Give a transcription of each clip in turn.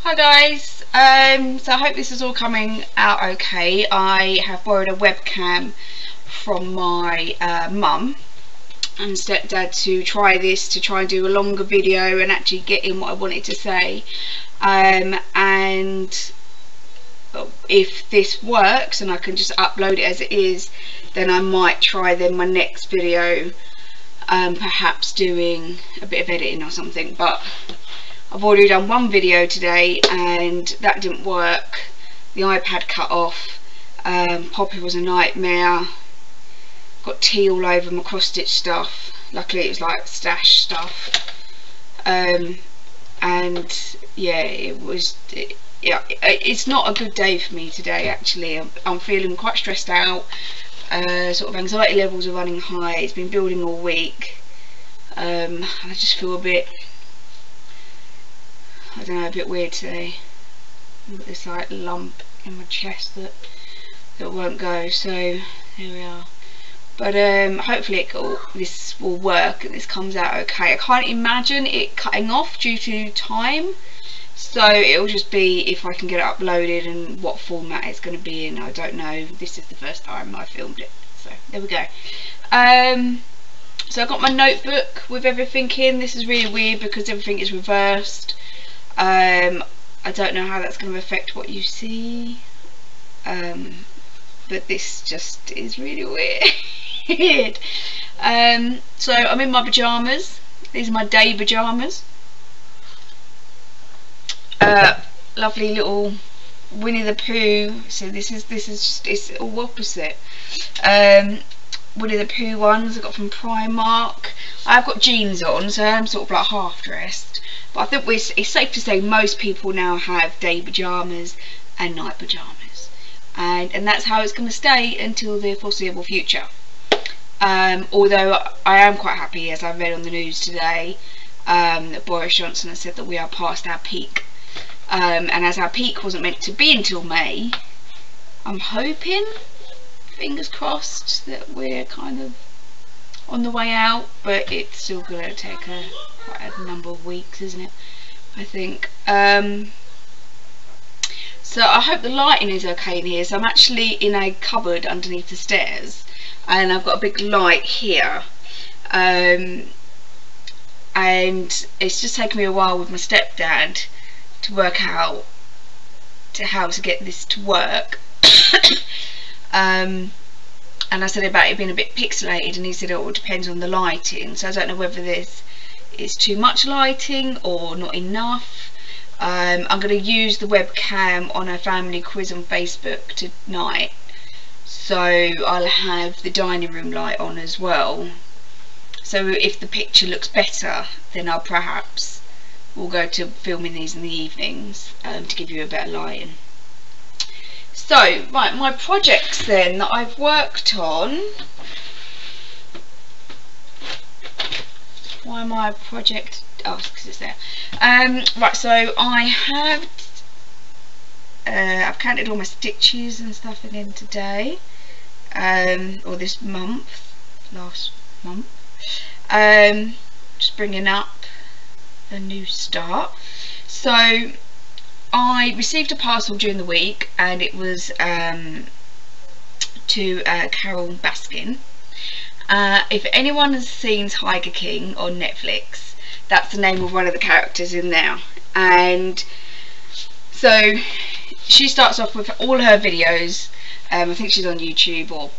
Hi guys, so I hope this is all coming out okay. I have borrowed a webcam from my mum and stepdad to try and do a longer video and actually get in what I wanted to say, and if this works and I can just upload it as it is, then I might try then my next video perhaps doing a bit of editing or something. But I've already done one video today and that didn't work. The iPad cut off. Poppy was a nightmare. Got tea all over my cross stitch stuff. Luckily it was like stash stuff. And yeah, it's not a good day for me today actually. I'm feeling quite stressed out. Sort of anxiety levels are running high. It's been building all week. I just feel a bit, I don't know, a bit weird today. I've got this like lump in my chest that won't go, so there we are. But hopefully this will work and this comes out okay. I can't imagine it cutting off due to time, so it'll just be if I can get it uploaded and what format it's going to be in. I don't know. This is the first time I filmed it, so there we go. So I've got my notebook with everything in. This is really weird because everything is reversed. I don't know how that's going to affect what you see, but this just is really weird. So I'm in my pyjamas. These are my day pyjamas. Lovely little Winnie the Pooh. So this is just, it's all opposite. Winnie the Pooh ones I got from Primark. I've got jeans on, so I'm sort of like half dressed. But I think it's safe to say most people now have day pyjamas and night pyjamas, and that's how it's going to stay until the foreseeable future. Although I am quite happy, as I read on the news today, that Boris Johnson has said that we are past our peak. And as our peak wasn't meant to be until May, I'm hoping, fingers crossed, that we're kind of on the way out, but it's still going to take quite a number of weeks, isn't it, I think. So I hope the lighting is okay in here. So I'm actually in a cupboard underneath the stairs and I've got a big light here, and it's just taken me a while with my stepdad to work out how to get this to work. And I said about it being a bit pixelated, and he said it all depends on the lighting. So I don't know whether this is too much lighting or not enough. I'm going to use the webcam on a family quiz on Facebook tonight, so I'll have the dining room light on as well. So if the picture looks better, then I'll perhaps we'll go to filming these in the evenings to give you a better lighting. So, right, my projects then that I've worked on. Why my project? Oh, because it's there. Right, so I have I've counted all my stitches and stuff again today, or this month, last month. Just bringing up a new start. So I received a parcel during the week, and it was to Carol Baskin. If anyone has seen Tiger King on Netflix, that's the name of one of the characters in there. And so she starts off with all her videos, I think she's on YouTube or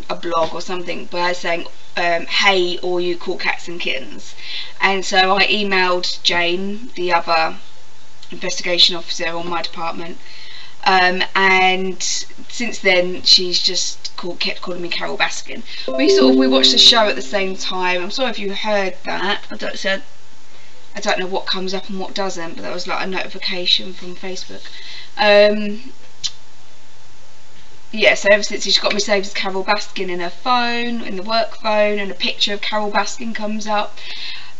a blog or something, by saying hey all you cool cats and kittens. And so I emailed Jane, the other investigation officer on my department, and since then she's just kept calling me Carol Baskin. We watched the show at the same time. I'm sorry if you heard that. I don't know what comes up and what doesn't, but that was like a notification from Facebook. Yeah, so ever since she's got me saved as Carol Baskin in her phone, in the work phone, and a picture of Carol Baskin comes up.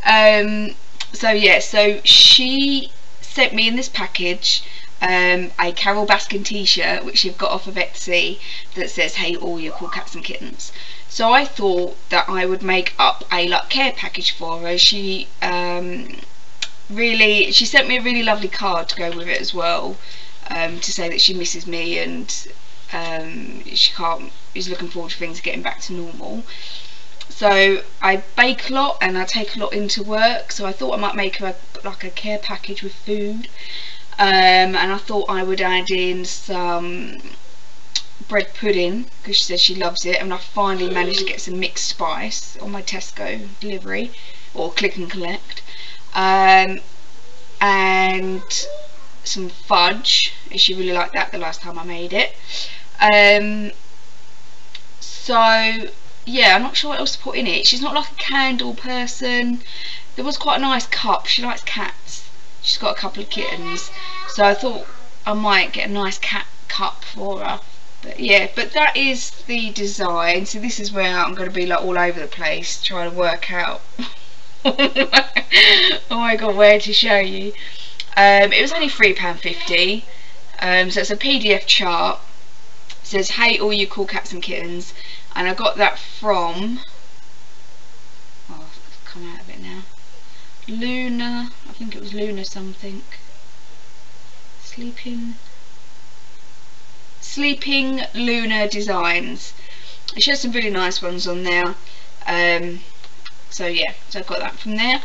So yeah, so she sent me in this package a Carol Baskin t-shirt, which you've got off of Etsy, that says hey all your cool cats and kittens. So I thought that I would make up a like care package for her. She really, she sent me a really lovely card to go with it as well, to say that she misses me and is looking forward to things getting back to normal. So I bake a lot and I take a lot into work, so I thought I might make her like a care package with food, and I thought I would add in some bread pudding because she says she loves it, and I finally managed to get some mixed spice on my Tesco delivery or click and collect, and some fudge. She really liked that the last time I made it. So yeah, I'm not sure what else to put in it. She's not like a candle person. There was quite a nice cup. She likes cats. She's got a couple of kittens, so I thought I might get a nice cat cup for her. But yeah, but that is the design. So this is where I'm going to be like all over the place trying to work out oh my god, where to show you. It was only £3.50, so it's a PDF chart. It says, "Hey all you cool cats and kittens," and I got that from, oh, I've come out of it now, Luna, I think it was Luna something, Sleeping Luna Designs. It shows some really nice ones on there. So yeah, so I've got that from there.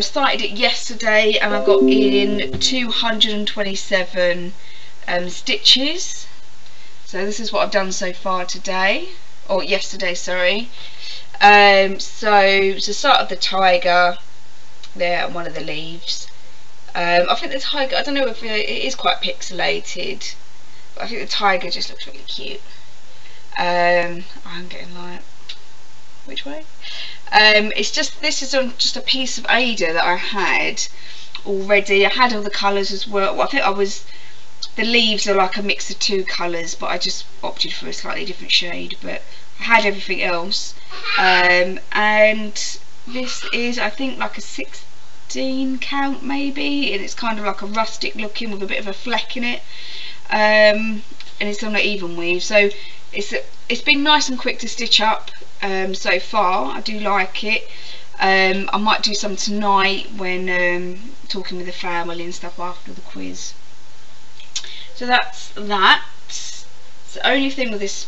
Started it yesterday and I got in 227 stitches. So this is what I've done so far today, or yesterday, sorry. So to start with the tiger there on one of the leaves. I think the tiger, I don't know if it is quite pixelated, but I think the tiger just looks really cute. I'm getting like, which way? It's just, this is just a piece of Ada that I had already. I had all the colours as well. I think the leaves are like a mix of two colours, but I just opted for a slightly different shade, but I had everything else. And this is, I think, like a 16 count maybe, and it's kind of like a rustic looking with a bit of a fleck in it, and it's on an even weave, so it's been nice and quick to stitch up so far. I do like it. I might do some tonight when talking with the family and stuff after the quiz. So that's that. The only thing with this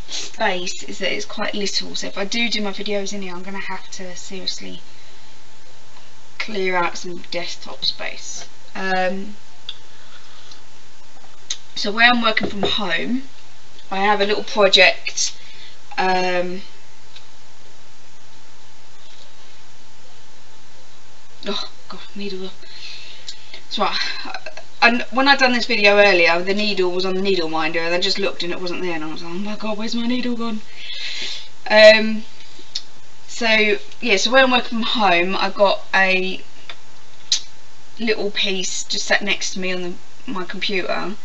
space is that it's quite little, so if I do my videos in here, I'm going to have to seriously clear out some desktop space. So where I'm working from home, I have a little project. Oh god, needle. That's right. And when I done this video earlier, the needle was on the needle minder, and I just looked and it wasn't there, and I was like, oh my god, where's my needle gone? So yeah, so when I'm working from home, I've got a little piece just sat next to me on my computer,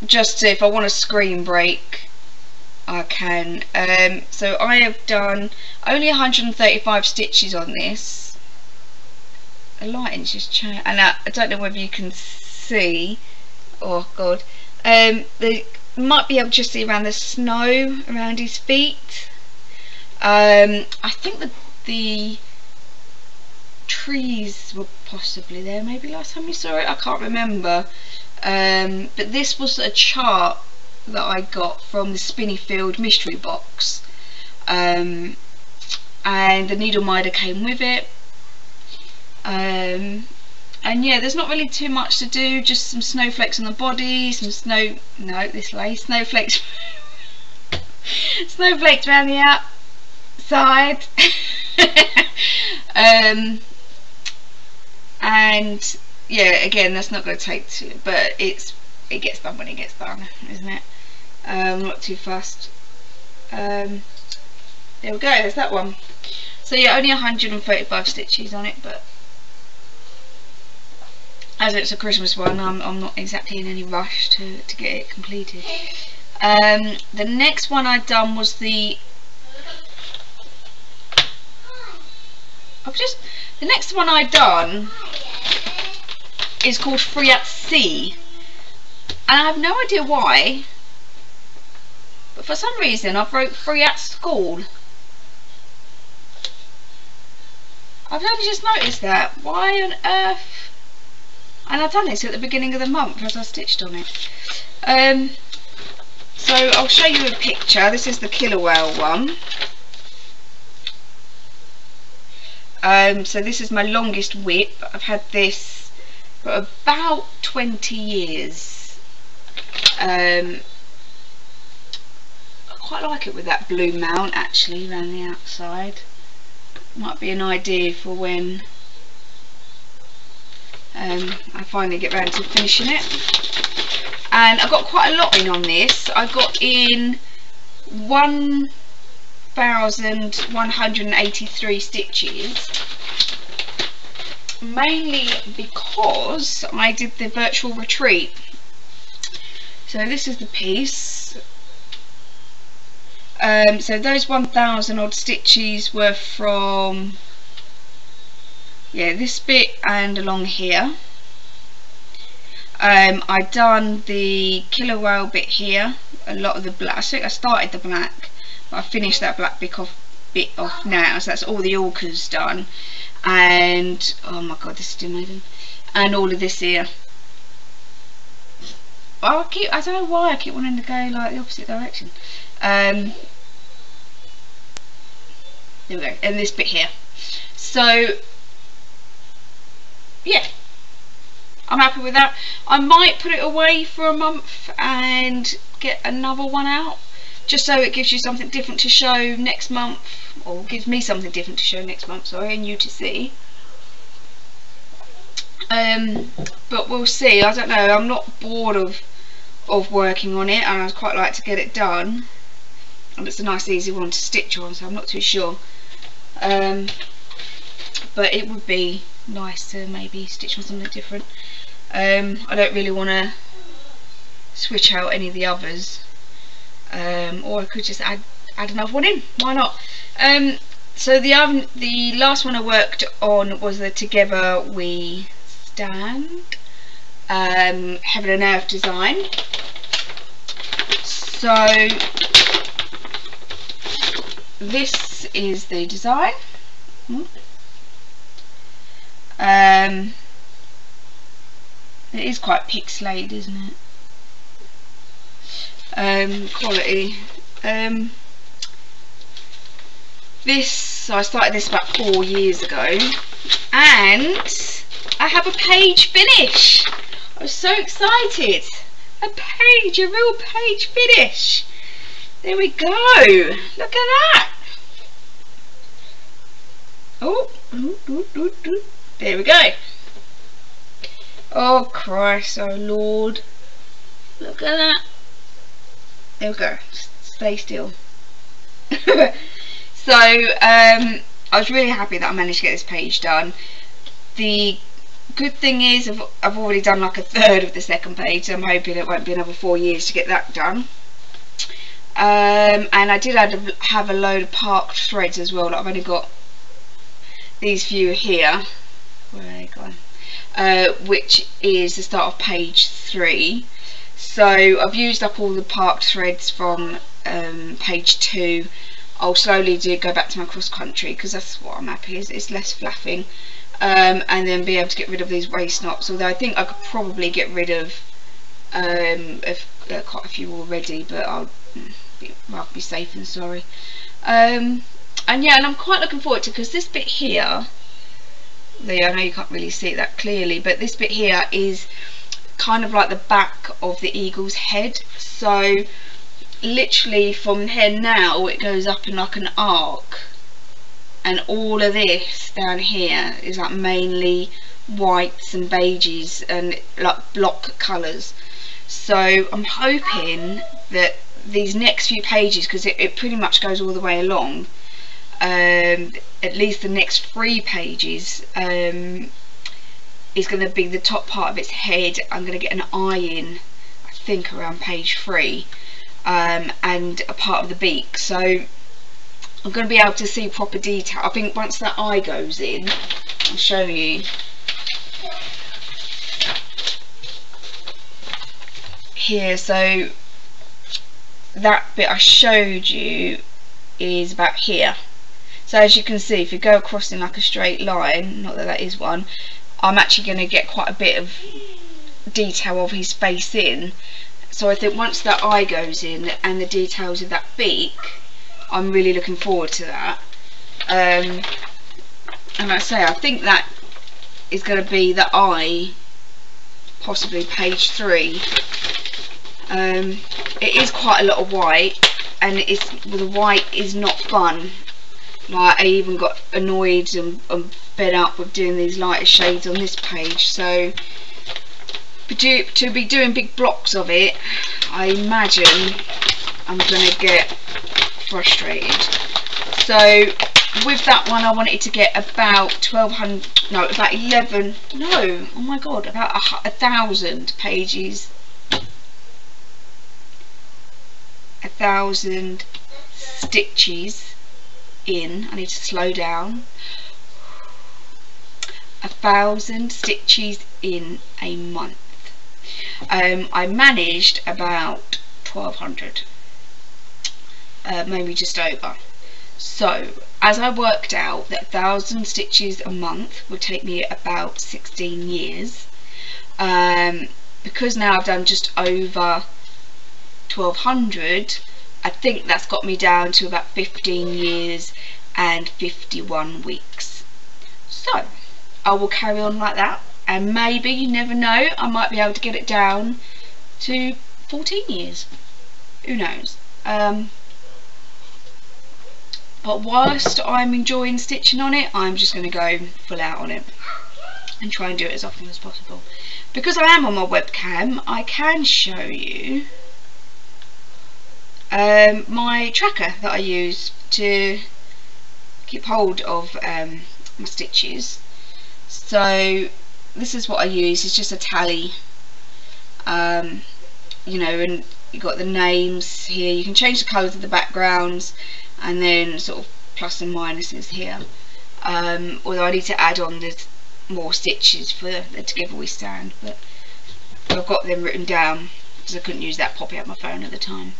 just so if I want a screen break, I can. So I have done only 135 stitches on this. The lighting's just changed, and I don't know whether you can see. Oh god, they might be able to see around the snow around his feet. I think that the trees were possibly there maybe last time you saw it, I can't remember. But this was a chart that I got from the Spinnyfield mystery box, and the needle minder came with it. And yeah, there's not really too much to do, just some snowflakes on the body, snowflakes snowflakes around the outside. And yeah, again, that's not going to take too, but it gets done when it gets done, isn't it? Not too fast. There we go, there's that one. So yeah, only 135 stitches on it, but as it's a Christmas one, I'm not exactly in any rush to get it completed. The next one I'd done was the next one I'd done is called Free at Sea, and I have no idea why, but for some reason I've wrote Free at School. I've only just noticed that. Why on earth? And I've done this at the beginning of the month as I stitched on it. So I'll show you a picture. This is the killer whale one. So this is my longest whip. I've had this for about 20 years. I quite like it with that blue mount actually around the outside. Might be an idea for when I finally get round to finishing it. And I got quite a lot in on this. I got in 1,183 stitches, mainly because I did the virtual retreat. So this is the piece. So those 1,000 odd stitches were from, yeah, this bit and along here. I done the killer whale bit here, a lot of the black. I think I started the black, but I finished that black bit off now, so that's all the orcas done. And oh my god, this is still amazing. And all of this here. I don't know why I keep wanting to go like the opposite direction. There we go, and this bit here. So yeah, I'm happy with that. I might put it away for a month and get another one out, just so it gives you something different to show next month, or gives me something different to show next month, sorry, and you to see. But we'll see. I don't know, I'm not bored of working on it, and I'd quite like to get it done, and it's a nice easy one to stitch on, so I'm not too sure. But it would be nice to maybe stitch on something different. I don't really want to switch out any of the others, or I could just add another one in, why not? So the last one I worked on was the Together We Stand Heaven and Earth design. So this is the design. It is quite pixelated, isn't it? Quality. This, I started this about 4 years ago, and I have a page finish. I was so excited. A real page finish. There we go. Look at that. Oh, there we go. Oh Christ, oh Lord. Look at that. There we go. Stay still. So, I was really happy that I managed to get this page done. The good thing is I've already done like a third of the second page, so I'm hoping it won't be another 4 years to get that done. And I did have a load of parked threads as well. Like I've only got these few here. Where are they gone? Which is the start of page 3. So I've used up all the parked threads from page 2. I'll slowly go back to my cross country, because that's what I'm happy is. It's less flapping, and then be able to get rid of these waist knots. Although I think I could probably get rid of quite a few already, but I'll be safe and sorry. And yeah, and I'm quite looking forward to, because this bit here, I know you can't really see it that clearly, but this bit here is kind of like the back of the eagle's head. So literally from here now it goes up in like an arc, and all of this down here is like mainly whites and beiges and like block colours. So I'm hoping that these next few pages, because it pretty much goes all the way along, at least the next 3 pages is going to be the top part of its head. I'm going to get an eye in, I think around page 3, and a part of the beak. So I'm going to be able to see proper detail. I think once that eye goes in, I'll show you. Here, so that bit I showed you is about here. So as you can see, if you go across in like a straight line, not that that is one, I'm actually going to get quite a bit of detail of his face in. So I think once that eye goes in and the details of that beak, I'm really looking forward to that. And like I say, I think that is going to be the eye, possibly page 3. It is quite a lot of white, and the white is not fun. Like, I even got annoyed and fed up with doing these lighter shades on this page. So to be doing big blocks of it, I imagine I'm going to get frustrated. So with that one, I wanted to get about 1,200, no, about 11, no, oh my god, about 1,000 pages, 1,000 stitches in. I need to slow down. 1,000 stitches in a month. I managed about 1,200, maybe just over. So as I worked out that 1,000 stitches a month would take me about 16 years, because now I've done just over 1,200, I think that's got me down to about 15 years and 51 weeks. So I will carry on like that, and maybe, you never know, I might be able to get it down to 14 years. Who knows? But whilst I'm enjoying stitching on it, I'm just going to go full out on it and try and do it as often as possible. Because I am on my webcam, I can show you my tracker that I use to keep hold of my stitches. So this is what I use. It's just a tally, you know, and you've got the names here. You can change the colours of the backgrounds, and then sort of plus and minuses here. Although I need to add on the more stitches for the Together We Stand, but I've got them written down because I couldn't use that popping out my phone at the time.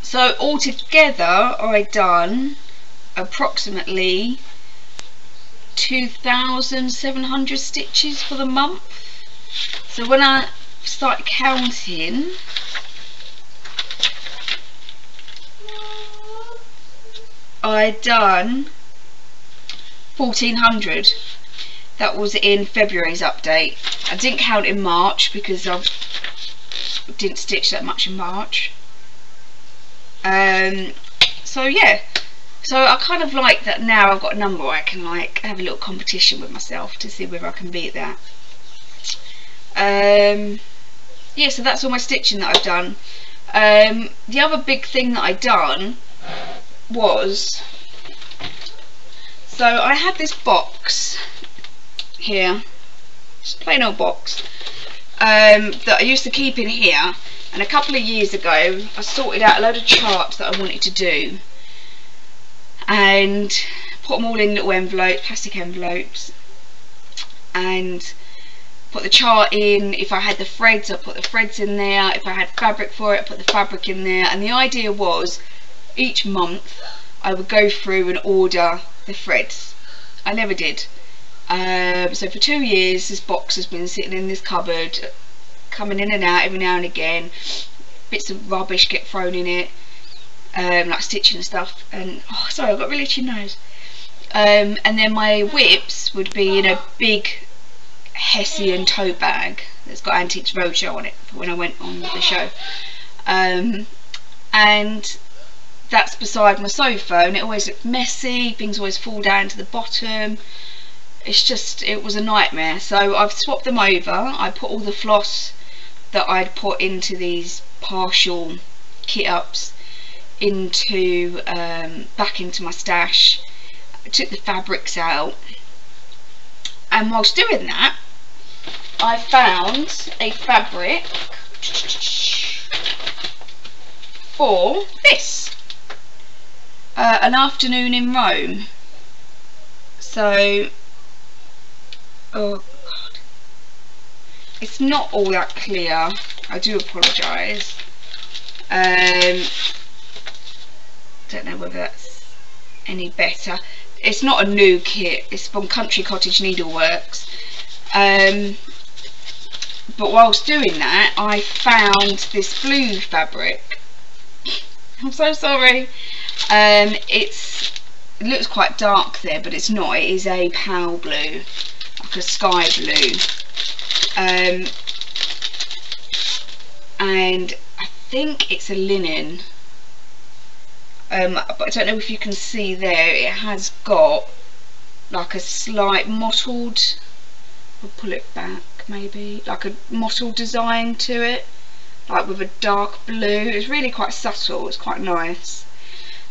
So altogether I done approximately 2,700 stitches for the month. So when I start counting, I done 1,400. That was in February's update. I didn't count in March because I didn't stitch that much in March. So yeah, so I kind of like that now I've got a number where I can like have a little competition with myself to see whether I can beat that. Yeah, so that's all my stitching that I've done. The other big thing that I done was, so I had this box here, just a plain old box, that I used to keep in here, and a couple of years ago I sorted out a load of charts that I wanted to do and put them all in little envelopes, plastic envelopes, and put the chart in. If I had the threads, I put the threads in there. If I had fabric for it, I put the fabric in there. And the idea was each month I would go through and order the threads. I never did. So for 2 years this box has been sitting in this cupboard, coming in and out every now and again. Bits of rubbish get thrown in it, like stitching and stuff. And oh, sorry, I've got a really itchy nose. And then my WIPS would be in a big Hessian tote bag that's got Antiques Roadshow on it for when I went on the show. And that's beside my sofa, and it always looked messy, things always fall down to the bottom. It's just, it was a nightmare. So I've swapped them over. I put all the floss that I'd put into these partial kit ups into back into my stash. I took the fabrics out, and whilst doing that I found a fabric for this, An Afternoon in Rome. So, oh god, it's not all that clear, I do apologise. don't know whether that's any better. It's not a new kit, it's from Country Cottage Needleworks. But whilst doing that, I found this blue fabric. I'm so sorry. It looks quite dark there, but it's not. It is a pale blue, like a sky blue. And I think it's a linen. But I don't know if you can see there, it has got like a slight mottled, I'll pull it back maybe, like a mottled design to it, like with a dark blue. It's really quite subtle, it's quite nice.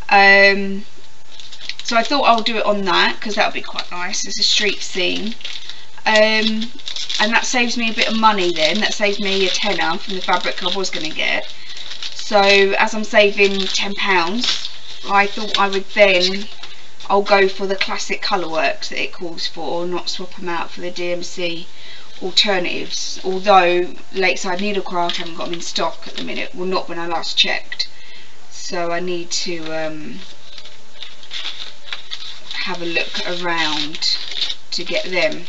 So I thought I'll do it on that because that would be quite nice as a street scene. And that saves me a bit of money then, that saves me a tenner from the fabric I was going to get. So as I'm saving £10, I thought I would then, I'll go for the classic colourworks that it calls for, not swap them out for the DMC alternatives. Although Lakeside Needlecraft haven't got them in stock at the minute, well not when I last checked. So I need to have a look around to get them.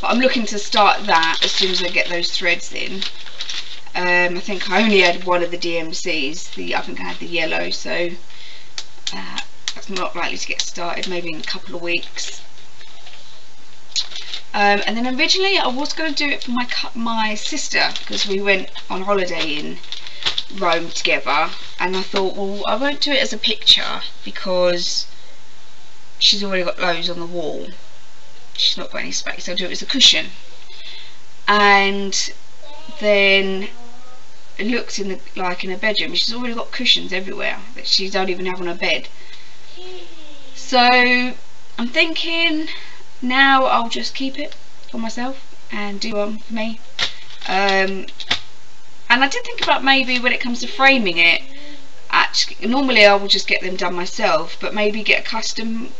But I'm looking to start that as soon as I get those threads in. I think I only had one of the DMCs, I think I had the yellow, so that's not likely to get started, maybe in a couple of weeks. And then originally I was going to do it for my sister, because we went on holiday in Rome together, and I thought, well, I won't do it as a picture because she's already got loads on the wall. She's not got any space. I'll do it as a cushion. And then it looks in her bedroom. She's already got cushions everywhere that she don't even have on her bed. So I'm thinking now I'll just keep it for myself and do one for me. And I did think about maybe when it comes to framing it, actually normally I will just get them done myself, but maybe get a custom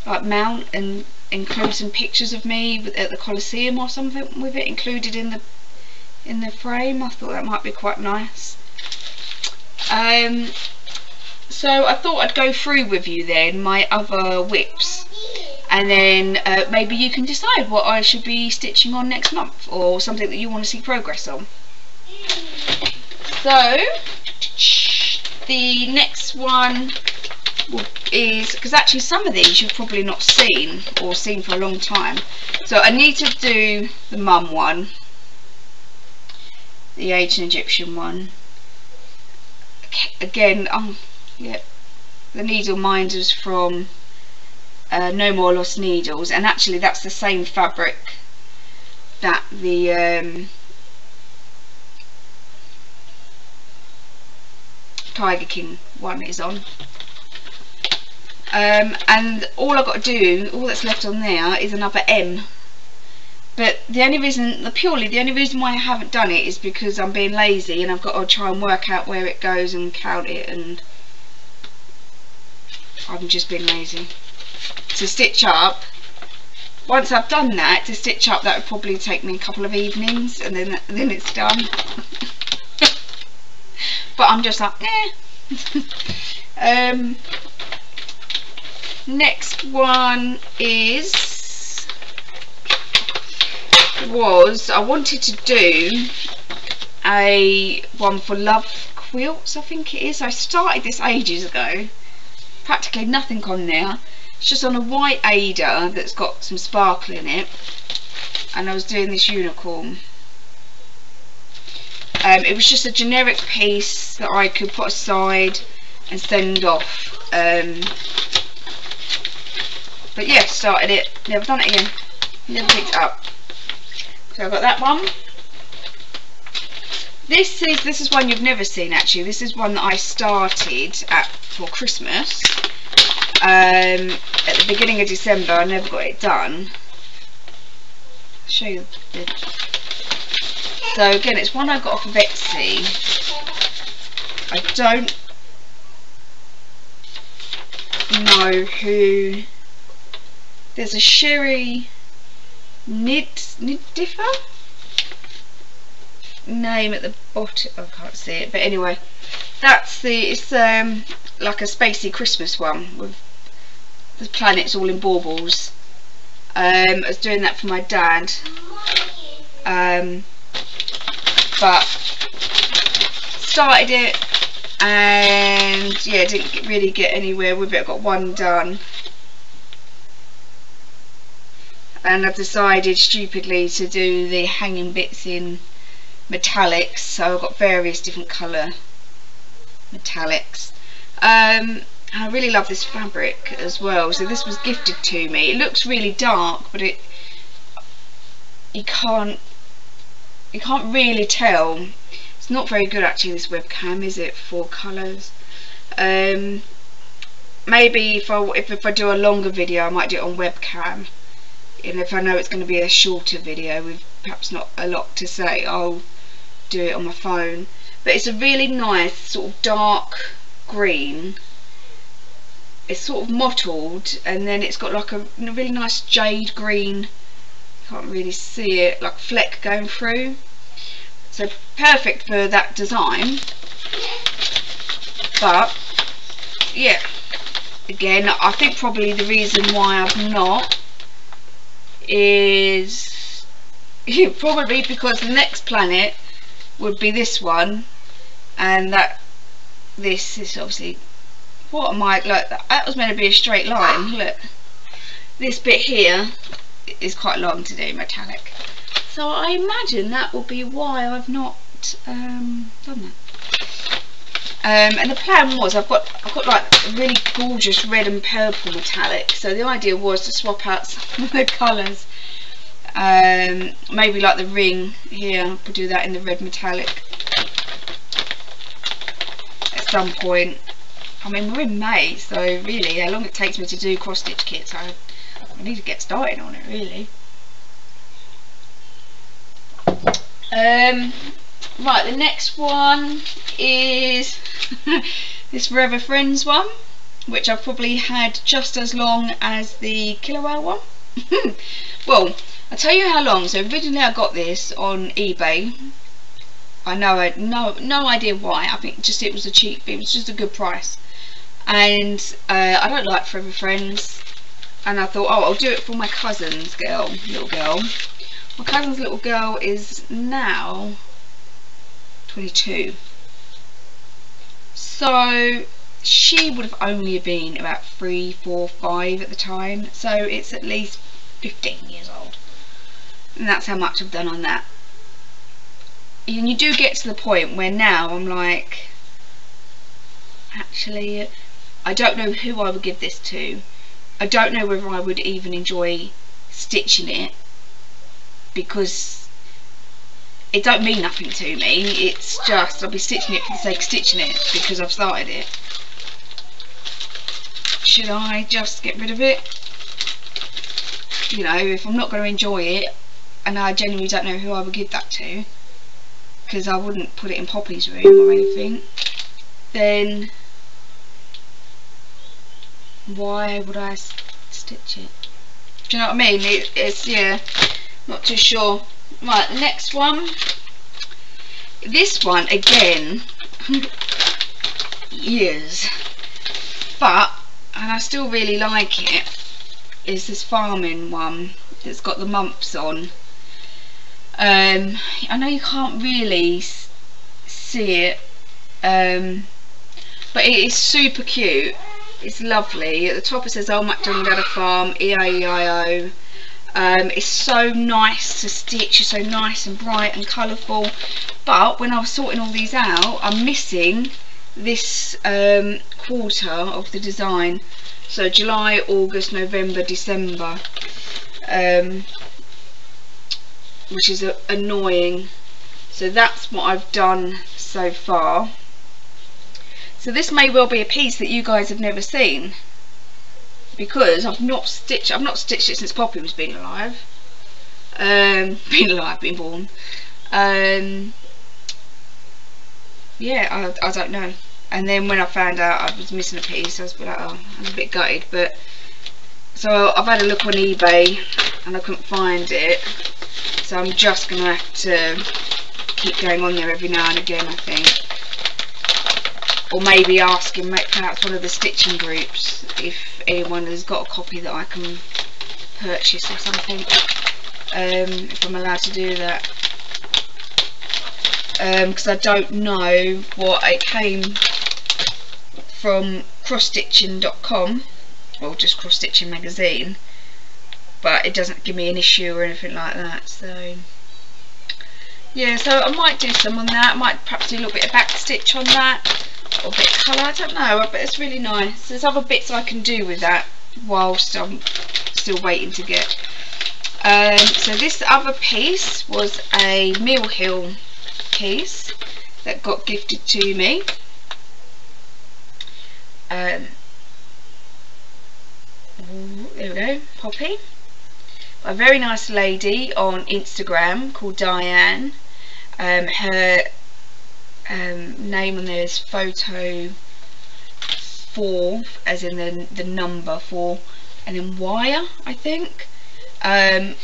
like mount and include some pictures of me at the Colosseum or something with it included in the frame. I thought that might be quite nice. So I thought I'd go through with you then my other WIPS, and then maybe you can decide what I should be stitching on next month, or something that you want to see progress on. So the next one is, because actually some of these you've probably not seen or seen for a long time, so I need to do the mum one, the ancient Egyptian one again. Yeah, the needle minders from No More Lost Needles, and actually that's the same fabric that the Tiger King one is on. And all I've got to do, all that's left on there is another M. But the only reason, purely the only reason why I haven't done it is because I'm being lazy and I've got to try and work out where it goes and count it, and I'm just being lazy. To stitch up, once I've done that, to stitch up, that would probably take me a couple of evenings, and then it's done. But I'm just like, eh. Next one I wanted to do a one for Love Quilts, I think it is. I started this ages ago, practically nothing on there. It's just on a white Ada that's got some sparkle in it, and I was doing this unicorn. It was just a generic piece that I could put aside and send off. But yeah, started it, never done it again, never picked it up. So I've got that one. This is one you've never seen actually. This is one that I started for Christmas. At the beginning of December. I never got it done. I'll show you the. So again, it's one I got off of Etsy. I don't know who. There's a Sherry Nidiffer name at the bottom. I can't see it, but anyway, that's it's like a spacey Christmas one with the planets all in baubles. I was doing that for my dad, but started it and yeah, didn't really get anywhere with it. I got one done, and I've decided stupidly to do the hanging bits in metallics, so I've got various different colour metallics. I really love this fabric as well, so this was gifted to me. It looks really dark, but you can't really tell. It's not very good actually, this webcam, is it, for colours? Maybe if I do a longer video I might do it on webcam, and if I know it's going to be a shorter video with perhaps not a lot to say, I'll do it on my phone. But it's a really nice sort of dark green. It's sort of mottled, and then it's got like a really nice jade green, can't really see it, like fleck going through. So perfect for that design. But yeah, again, I think probably the reason why I've not is probably because the next planet would be this one, and this is obviously, what am I, look, that was meant to be a straight line. Look, this bit here is quite long to do metallic, so I imagine that will be why I've not done that. And the plan was, I've got like a really gorgeous red and purple metallic, so the idea was to swap out some of the colours. Maybe like the ring here, I could do that in the red metallic at some point. I mean, we're in May, so really how long it takes me to do cross stitch kits, I need to get started on it really. Right, the next one is this Forever Friends one, which I've probably had just as long as the Kilowatt one. Well, I'll tell you how long. So originally I got this on eBay. I know, I had no idea why. I think just it was just a good price. And I don't like Forever Friends, and I thought, oh, I'll do it for my cousin's little girl. My cousin's little girl is now 22, so she would have only been about 3, 4, 5 at the time, so it's at least 15 years old, and that's how much I've done on that. And you do get to the point where now I'm like, actually, I don't know who I would give this to. I don't know whether I would even enjoy stitching it, because it don't mean nothing to me. It's just, I'll be stitching it for the sake of stitching it because I've started it. Should I just get rid of it? You know, if I'm not going to enjoy it, and I genuinely don't know who I would give that to, because I wouldn't put it in Poppy's room or anything, then why would I stitch it? Do you know what I mean? It's yeah, not too sure. Right, the next one. This one again, years, but, and I still really like it, is this farming one. It's got the months on. I know you can't really see it, but it is super cute. It's lovely. At the top it says Old MacDonald Farm, E-I-E-I-O. It's so nice to stitch, it's so nice and bright and colourful, but when I was sorting all these out, I'm missing this quarter of the design. So July, August, November, December, which is annoying. So that's what I've done so far. So this may well be a piece that you guys have never seen, because I've not stitched it since Poppy was been alive. Been born. Yeah, I don't know. And then when I found out I was missing a piece, I was like, oh, I was a bit gutted. But so I've had a look on eBay and I couldn't find it, so I'm just gonna have to keep going on there every now and again, I think. or maybe asking perhaps one of the stitching groups if anyone has got a copy that I can purchase or something, if I'm allowed to do that, because I don't know what it came from crossstitching.com or just Cross Stitching magazine, but it doesn't give me an issue or anything like that. So yeah, so I might do some on that. I might perhaps do a little bit of back stitch on that, or a bit of colour, I don't know, but it's really nice. There's other bits I can do with that whilst I'm still waiting to get. So this other piece was a Mill Hill piece that got gifted to me. There we go, Poppy. A very nice lady on Instagram called Diane. Her name on there is photo 4, as in the number 4, and then wire, I think. I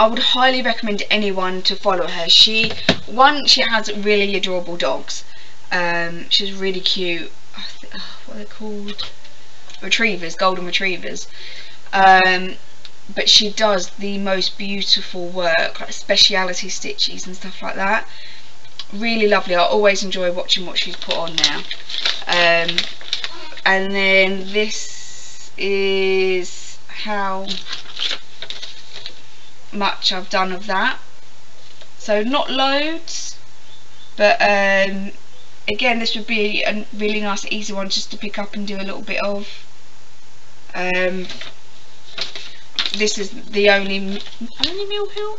would highly recommend anyone to follow her. She has really adorable dogs. She's really cute. What are they called? Retrievers, golden retrievers. But she does the most beautiful work, like speciality stitches and stuff like that. Really lovely. I always enjoy watching what she's put on now. And then this is how much I've done of that. So not loads, but again, this would be a really nice easy one just to pick up and do a little bit of. This is the only Mill Hill?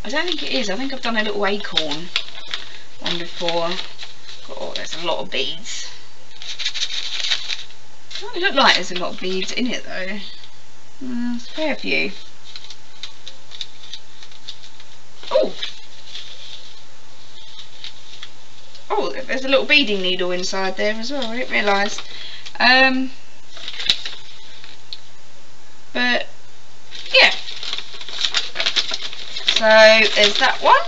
I don't think it is. I think I've done a little acorn one before. Oh, there's a lot of beads. It doesn't look like there's a lot of beads in it though. There's a fair few. Oh! Oh, there's a little beading needle inside there as well. I didn't realise. But yeah, so there's that one.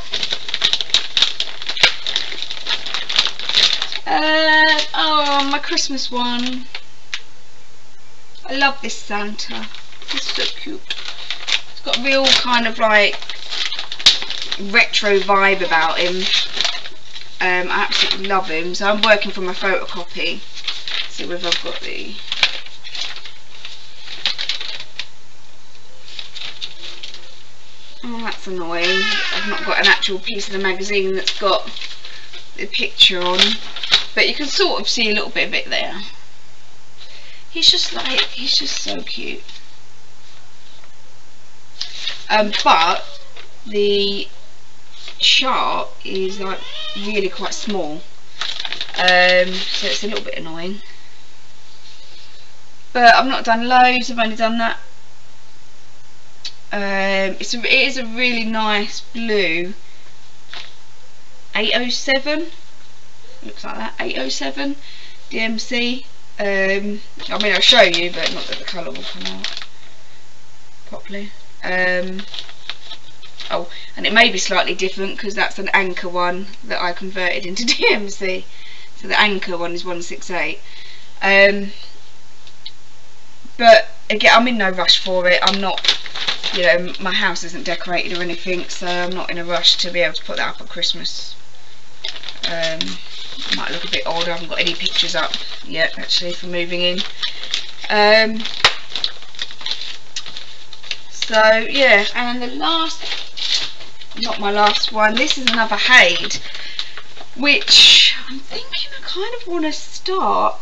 Oh, my Christmas one. I love this Santa. He's so cute. It's got a real kind of like retro vibe about him. I absolutely love him. So I'm working from a photocopy. See whether I've got the. Oh, that's annoying. I've not got an actual piece of the magazine that's got the picture on, but you can sort of see a little bit of it there. He's just so cute. But the chart is like really quite small, so it's a little bit annoying. But I've not done loads. I've only done that. It is a really nice blue 807, looks like that, 807 DMC. I mean, I'll show you, but not that the colour will come out properly. Oh, and it may be slightly different because that's an anchor one that I converted into DMC, so the anchor one is 168. But again, I'm in no rush for it. I'm not, you know, my house isn't decorated or anything, so I'm not in a rush to be able to put that up at Christmas. Might look a bit odd. I haven't got any pictures up yet actually for moving in. So yeah, and the last, not my last one, this is another Haid, which I'm thinking I kind of want to start.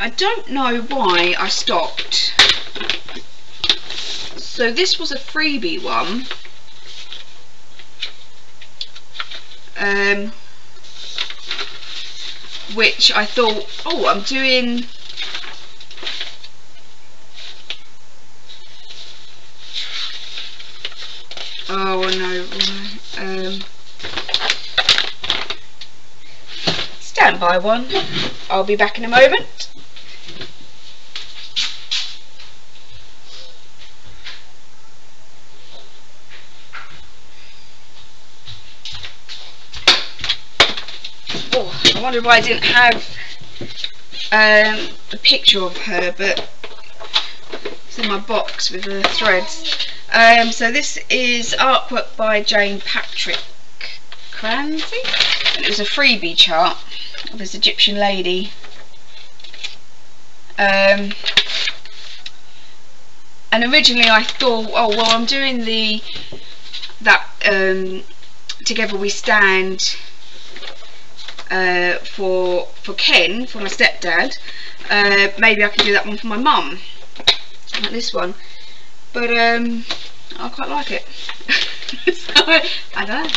I don't know why I stopped. So this was a freebie one. Which I thought, oh, I'm doing oh no, stand by one, I'll be back in a moment. wondered why I didn't have a picture of her, but it's in my box with the threads. So this is artwork by Jane Patrick Cransey, and it was a freebie chart of this Egyptian lady. And originally I thought, oh well, I'm doing that Together We Stand for Ken, for my stepdad. Maybe I can do that one for my mum, like this one. But I quite like it. So, I don't know.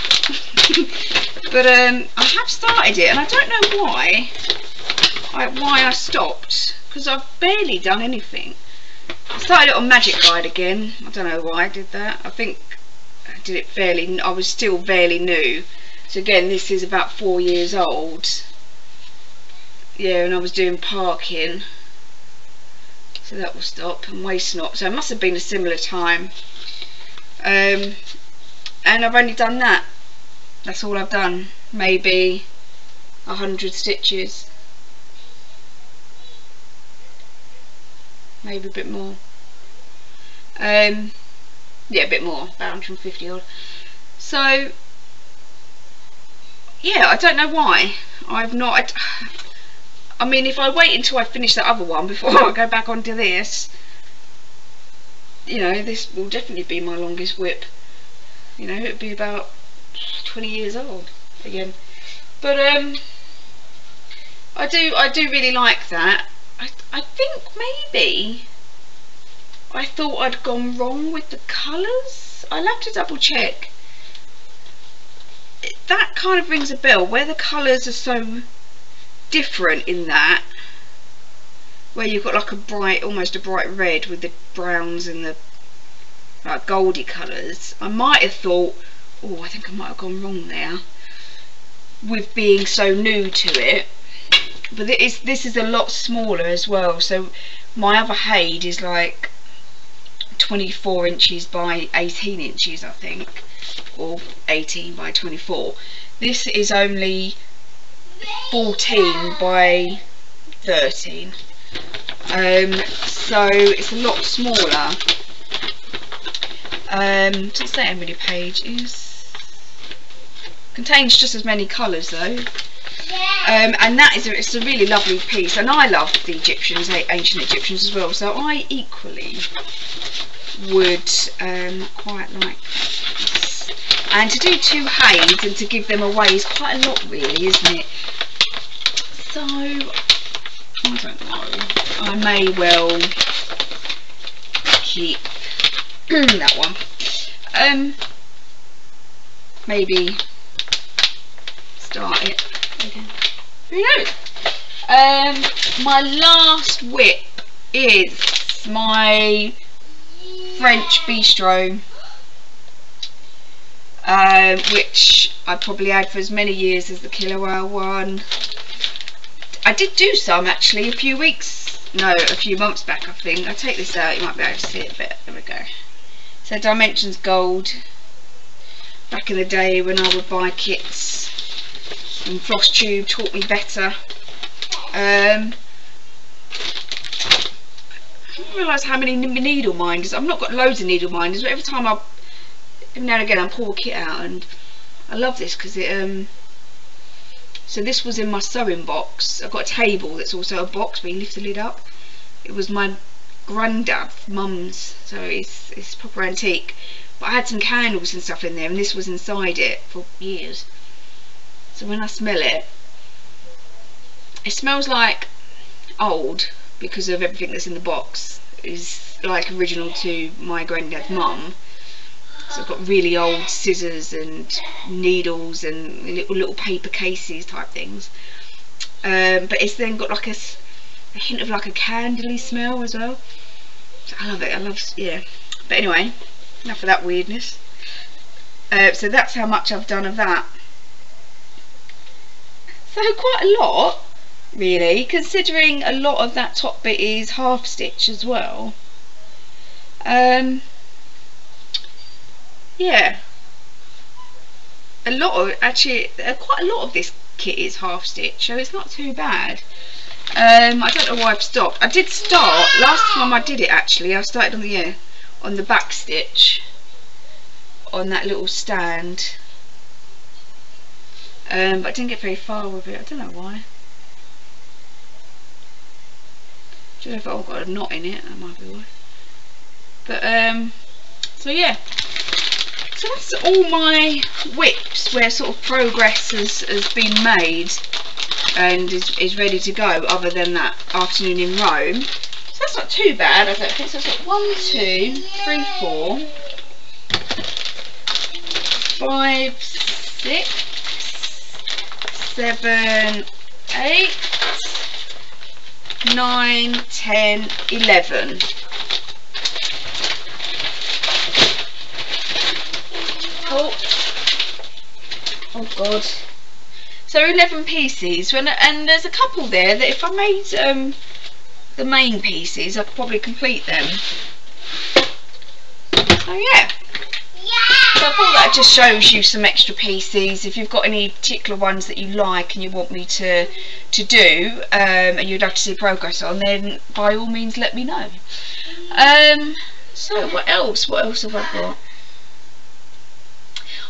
But I have started it, and I don't know why I stopped, because I've barely done anything. I started it on Magic Guide again. I don't know why I did that. I think I did it fairly, I was still fairly new. So again, this is about 4 years old. Yeah, and I was doing parking. So that will stop, and waste not. So it must have been a similar time. And I've only done that. That's all I've done. Maybe 100 stitches. Maybe a bit more. Yeah, a bit more, about 150 odd. So yeah, I don't know why I've not. I mean, if I wait until I finish that other one before I go back onto this, you know, this will definitely be my longest WIP. You know, it'll be about 20 years old again. But I do really like that. I think maybe I thought I'd gone wrong with the colours. I'll have to double check. That kind of rings a bell, where the colours are so different in that, where you've got like a bright, almost a bright red with the browns and the like goldy colours. I might have thought, oh, I think I might have gone wrong there with being so new to it. But this is a lot smaller as well. So my other Haid is like 24 inches by 18 inches, I think, or 18 by 24. This is only 14 by 13. So it's a lot smaller. Doesn't say how many pages. Contains just as many colours though. And that is it's a really lovely piece, and I love the Egyptians, ancient Egyptians as well, so I equally would quite like this. And to do 2 Haids and to give them away is quite a lot really, isn't it? So I don't know, I may well keep that one. Maybe start it again. Who knows? My last WIP is my French bistro, which I probably had for as many years as the Killer Whale one. I did do some actually a few months back, I think. I'll take this out, you might be able to see it a bit. There we go. So Dimensions Gold. Back in the day when I would buy kits, and flosstube taught me better. I didn't realise how many needle minders. I've not got loads of needle minders, but every now and again I pull a kit out, and I love this because it so this was in my sewing box. I've got a table that's also a box where you lift the lid up. It was my granddad's mum's, so it's proper antique, but I had some candles and stuff in there, and this was inside it for years. So when I smell it, it smells like old because of everything that's in the box. Is like original to my granddad's mum. So I've got really old scissors and needles and little paper cases type things. But it's then got like a hint of like a candly smell as well. So I love it. Yeah. But anyway, enough of that weirdness. So that's how much I've done of that. So quite a lot, really, considering a lot of that top bit is half stitch as well. Yeah, quite a lot of this kit is half stitch, so it's not too bad. I don't know why I've stopped. I did start last time I did it, actually I started on the back stitch on that little stand, but I didn't get very far with it. I don't know why. I don't know if I've got a knot in it, that might be why. But so yeah, so that's all my WIPS where sort of progress has been made and is ready to go, other than that afternoon in Rome. So that's not too bad, I don't think. So it's got 1, 2, 3, 4, 5, 6, 7, 8, 9, 10, 11. Oh god. So 11 pieces, and there's a couple there that if I made the main pieces, I could probably complete them. So yeah. So I thought that just shows you some extra pieces. If you've got any particular ones that you like and you want me to do, and you'd like to see progress on, then by all means let me know. So what else have I got?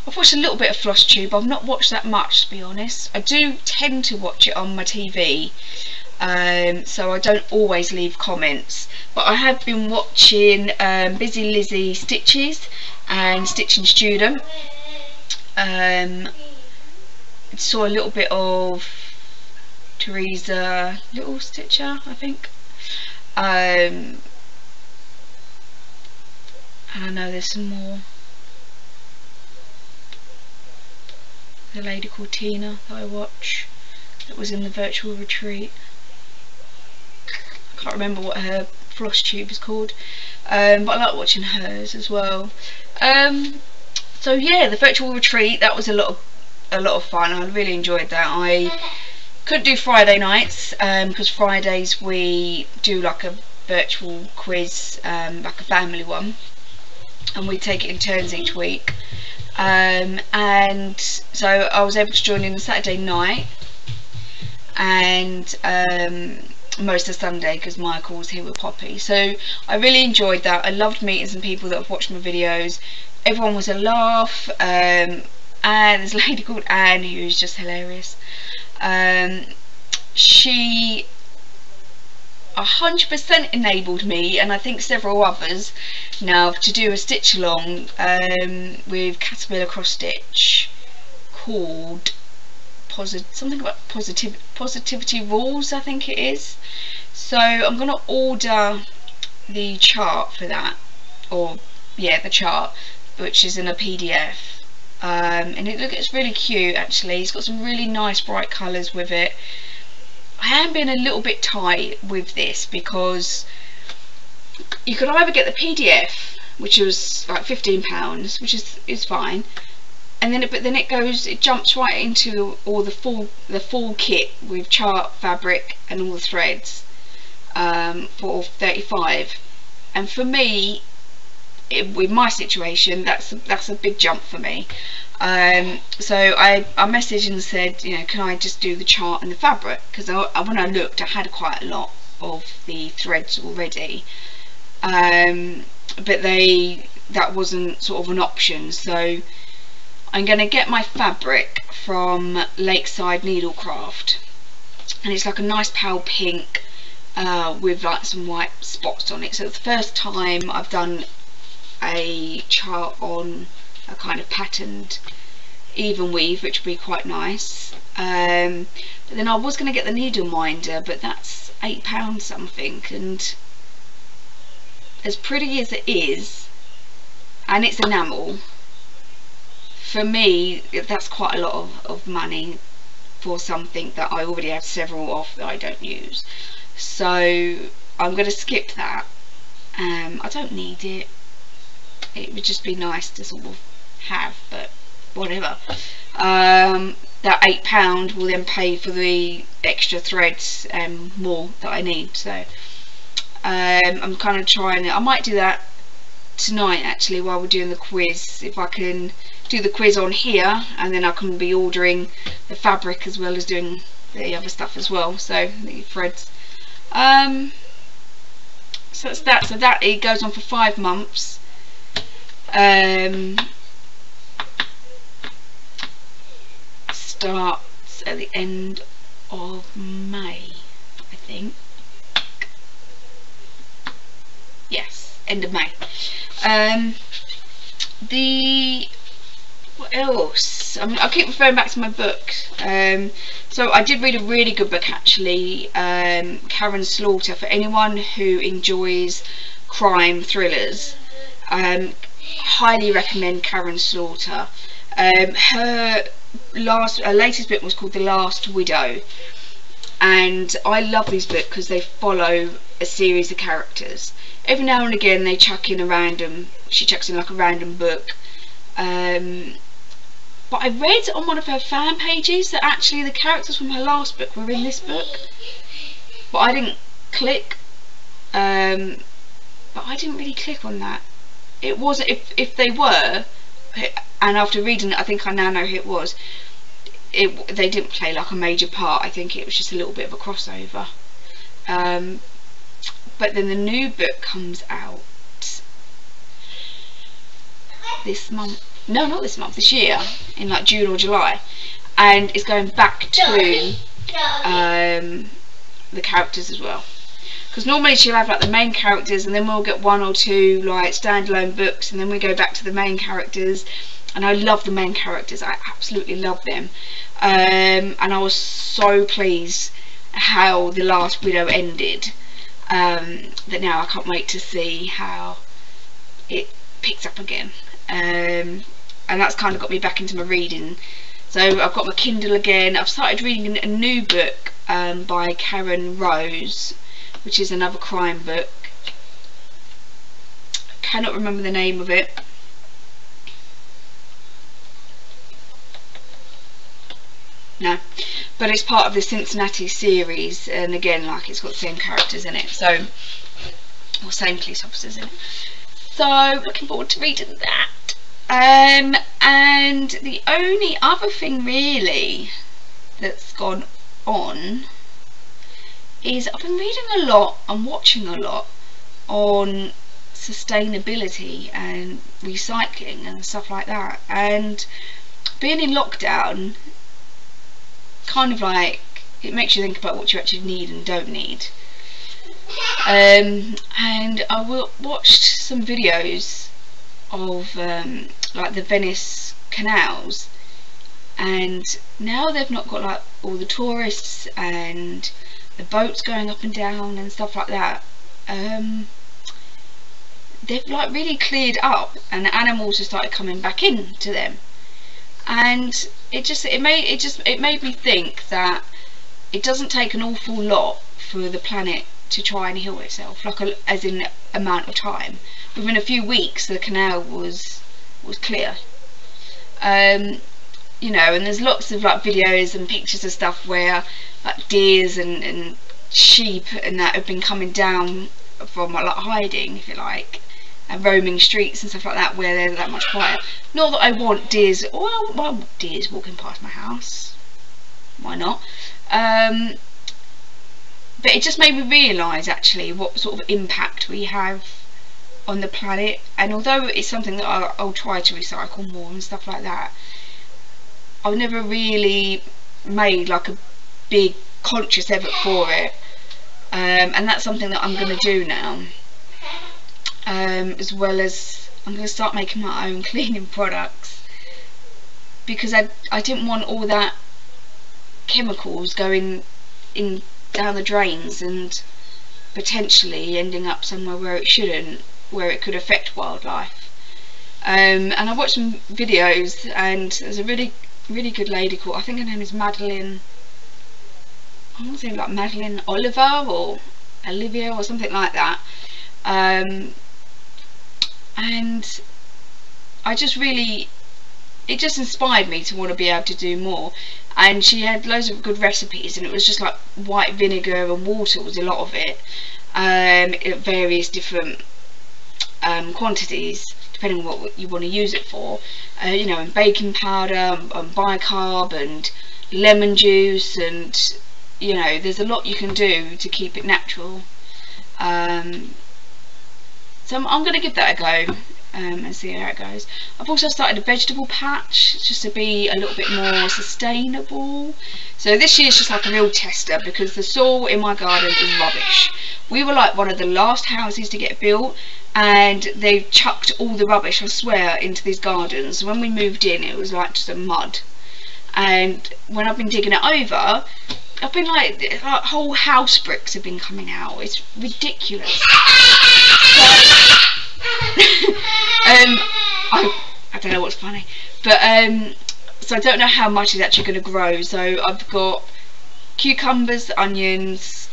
I've watched a little bit of flosstube. I've not watched that much, to be honest. I do tend to watch it on my TV, so I don't always leave comments, but I have been watching Busy Lizzie Stitches and Stitching Student. Saw a little bit of Teresa Little Stitcher, I think, and I know there's some more. The lady called Tina that I watch, that was in the virtual retreat. I can't remember what her floss tube is called, but I like watching hers as well. So yeah, the virtual retreat, that was a lot of fun. I really enjoyed that. I couldn't do Friday nights because Fridays we do like a virtual quiz, like a family one, and we take it in turns each week. And so I was able to join in the Saturday night and most of Sunday because Michael was here with Poppy. So I really enjoyed that. I loved meeting some people that have watched my videos. Everyone was a laugh, and there's a lady called Anne who's just hilarious. She 100% enabled me, and I think several others now, to do a stitch along with Caterpillar cross stitch called something about positivity rules, I think it is. So I'm going to order the chart for that, or yeah, the chart, which is in a PDF, and it's really cute actually. It's got some really nice bright colours with it. I am being a little bit tight with this because you could either get the PDF, which was like £15, which is fine, and then it jumps right into all the full kit with chart, fabric, and all the threads for £35. And for me, with my situation, that's a big jump for me. So I messaged and said, you know, can I just do the chart and the fabric, because when I looked I had quite a lot of the threads already, but that wasn't sort of an option. So I'm going to get my fabric from Lakeside Needlecraft, and it's like a nice pale pink with like some white spots on it. So it's the first time I've done a chart on a kind of patterned even weave, which would be quite nice. But then I was going to get the needle minder, but that's £8 something, and as pretty as it is, and it's enamel, for me that's quite a lot of money for something that I already have several of that I don't use. So I'm going to skip that. I don't need it. It would just be nice to sort of have, but whatever. That £8 will then pay for the extra threads and more that I need. So I'm kind of trying it. I might do that tonight actually while we're doing the quiz, if I can do the quiz on here, and then I can be ordering the fabric as well as doing the other stuff as well, so the threads. So that's that. So that it goes on for 5 months. Starts at the end of May, I think. Yes, end of May. What else? I keep referring back to my book. So I did read a really good book actually, Karen Slaughter. For anyone who enjoys crime thrillers, highly recommend Karen Slaughter. Her latest book was called The Last Widow, and I love these books because they follow a series of characters. Every now and again they chuck in a random, she chucks in like a random book. But I read on one of her fan pages that actually the characters from her last book were in this book, but I didn't click. But I didn't really click on that. It wasn't, if they were, and after reading it, I think I now know who it was. They didn't play like a major part. I think it was just a little bit of a crossover. But then the new book comes out this month. No, not this month, this year, in like June or July, and it's going back to the characters as well, because normally she'll have like the main characters, and then we'll get 1 or 2 like standalone books, and then we go back to the main characters. And I love the main characters, I absolutely love them, and I was so pleased how The Last Widow ended, that now I can't wait to see how it picks up again. And that's kind of got me back into my reading. So I've got my Kindle again. I've started reading a new book by Karen Rose, which is another crime book. I cannot remember the name of it. No, but it's part of the Cincinnati series, and again, like, it's got the same characters in it, so, or same police officers in it. So looking forward to reading that. And the only other thing really that's gone on is I've been reading a lot and watching a lot on sustainability and recycling and stuff like that. And being in lockdown, kind of like, it makes you think about what you actually need and don't need. And I watched some videos of like the Venice canals, and now they've not got like all the tourists and the boats going up and down and stuff like that. They've like really cleared up, and the animals have started coming back into them, and it made me think that it doesn't take an awful lot for the planet to try and heal itself, like as in amount of time. Within a few weeks the canal was clear. You know, and there's lots of like videos and pictures of stuff where like deers and sheep and that have been coming down from like hiding, if you like, and roaming streets and stuff like that, where they're that much quieter. Not that I want deers, well, deers walking past my house, why not? But it just made me realise actually what sort of impact we have on the planet, and although it's something that I'll try to recycle more and stuff like that, I've never really made like a big conscious effort for it, and that's something that I'm going to do now, as well as I'm going to start making my own cleaning products, because I didn't want all that chemicals going in down the drains and potentially ending up somewhere where it shouldn't, where it could affect wildlife. And I watched some videos, and there's a really good lady called, I think her name is Madeline, I want to say like Madeline Oliver or Olivia or something like that, and I just really, it just inspired me to want to be able to do more. And she had loads of good recipes, and it was just like white vinegar and water was a lot of it, at various different quantities, depending on what you want to use it for, you know, and baking powder and bicarb and lemon juice, and you know, there's a lot you can do to keep it natural. So I'm going to give that a go and see how it goes. I've also started a vegetable patch just to be a little bit more sustainable. So this year's just like a real tester, because the soil in my garden is rubbish. We were like one of the last houses to get built, and they've chucked all the rubbish, I swear, into these gardens. When we moved in, it was like just a mud. And when I've been digging it over, I've been like whole house bricks have been coming out. It's ridiculous. So, I don't know what's funny, but so I don't know how much is actually going to grow. So I've got cucumbers, onions,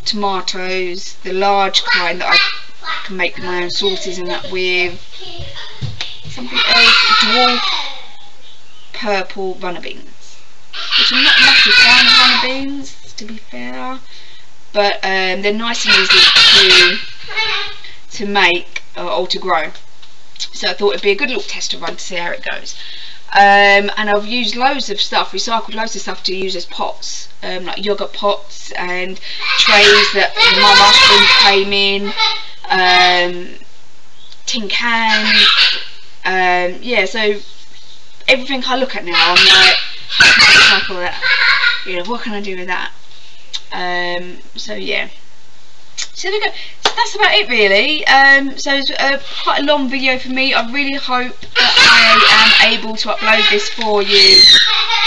tomatoes, the large kind that I can make my own sauces and that with. Something else, dwarf purple runner beans, which I'm not a massive fan of runner beans, to be fair, but they're nice and easy to make or to grow. So I thought it'd be a good little tester run to see how it goes. And I've used loads of stuff, recycled loads of stuff to use as pots, like yogurt pots and trays that my mushroom came in, tin cans, yeah, so everything I look at now, I'm like, how can I recycle that? You know, what can I do with that? So yeah. So there we go. So that's about it really. So it's quite a long video for me. I really hope that I am able to upload this for you.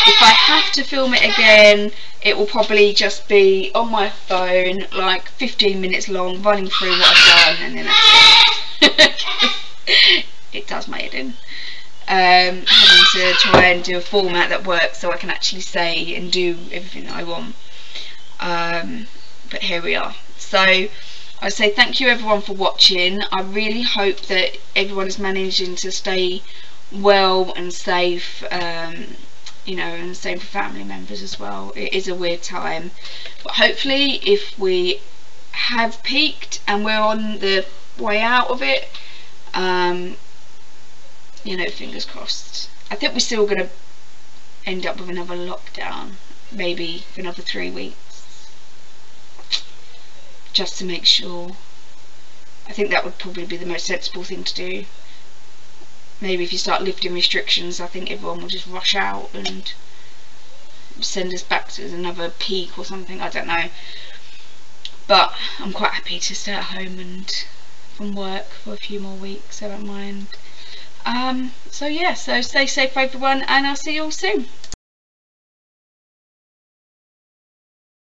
If I have to film it again, it will probably just be on my phone, like 15 minutes long, running through what I've done, and then that's it. It does my head in. Having to try and do a format that works so I can actually say and do everything that I want. But here we are. So I say thank you everyone for watching. I really hope that everyone is managing to stay well and safe, you know, and the same for family members as well. It is a weird time, but hopefully if we have peaked and we're on the way out of it, you know, fingers crossed. I think we're still going to end up with another lockdown, maybe for another 3 weeks, just to make sure. I think that would probably be the most sensible thing to do. Maybe if you start lifting restrictions, I think everyone will just rush out and send us back to another peak or something, I don't know. But I'm quite happy to stay at home and from work for a few more weeks, I don't mind. So yeah, so stay safe everyone, and I'll see you all soon.